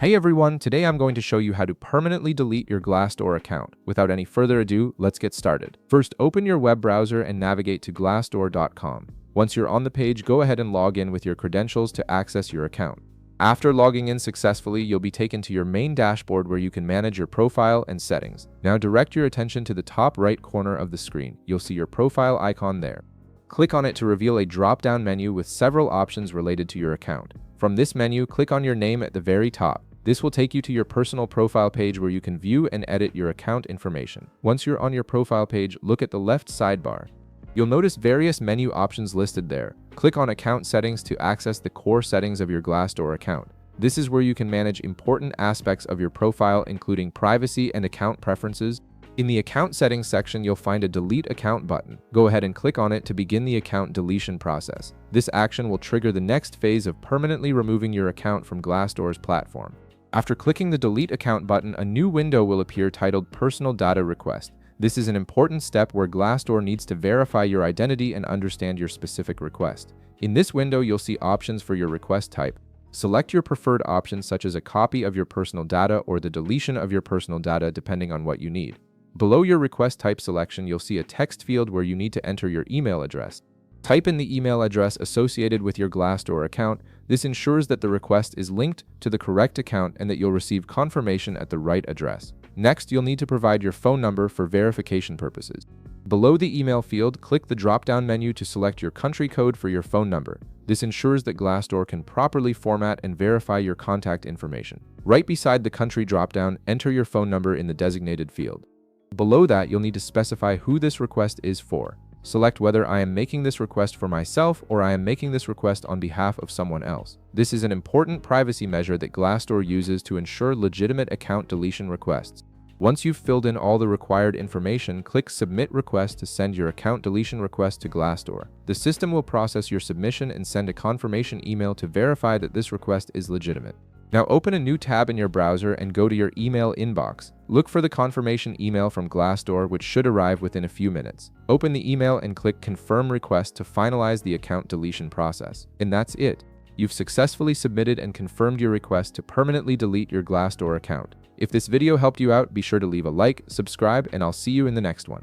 Hey everyone, today I'm going to show you how to permanently delete your Glassdoor account. Without any further ado, let's get started. First, open your web browser and navigate to glassdoor.com. Once you're on the page, go ahead and log in with your credentials to access your account. After logging in successfully, you'll be taken to your main dashboard where you can manage your profile and settings. Now direct your attention to the top right corner of the screen. You'll see your profile icon there. Click on it to reveal a drop-down menu with several options related to your account. From this menu, click on your name at the very top. This will take you to your personal profile page where you can view and edit your account information. Once you're on your profile page, look at the left sidebar. You'll notice various menu options listed there. Click on Account Settings to access the core settings of your Glassdoor account. This is where you can manage important aspects of your profile, including privacy and account preferences. In the Account Settings section, you'll find a Delete Account button. Go ahead and click on it to begin the account deletion process. This action will trigger the next phase of permanently removing your account from Glassdoor's platform. After clicking the Delete Account button, a new window will appear titled Personal Data Request. This is an important step where Glassdoor needs to verify your identity and understand your specific request. In this window, you'll see options for your request type. Select your preferred options such as a copy of your personal data or the deletion of your personal data depending on what you need. Below your request type selection, you'll see a text field where you need to enter your email address. Type in the email address associated with your Glassdoor account. This ensures that the request is linked to the correct account and that you'll receive confirmation at the right address. Next, you'll need to provide your phone number for verification purposes. Below the email field, click the drop-down menu to select your country code for your phone number. This ensures that Glassdoor can properly format and verify your contact information. Right beside the country drop-down, enter your phone number in the designated field. Below that, you'll need to specify who this request is for. Select whether I am making this request for myself or I am making this request on behalf of someone else. This is an important privacy measure that Glassdoor uses to ensure legitimate account deletion requests. Once you've filled in all the required information, click Submit Request to send your account deletion request to Glassdoor. The system will process your submission and send a confirmation email to verify that this request is legitimate. Now open a new tab in your browser and go to your email inbox. Look for the confirmation email from Glassdoor, which should arrive within a few minutes. Open the email and click Confirm Request to finalize the account deletion process. And that's it. You've successfully submitted and confirmed your request to permanently delete your Glassdoor account. If this video helped you out, be sure to leave a like, subscribe, and I'll see you in the next one.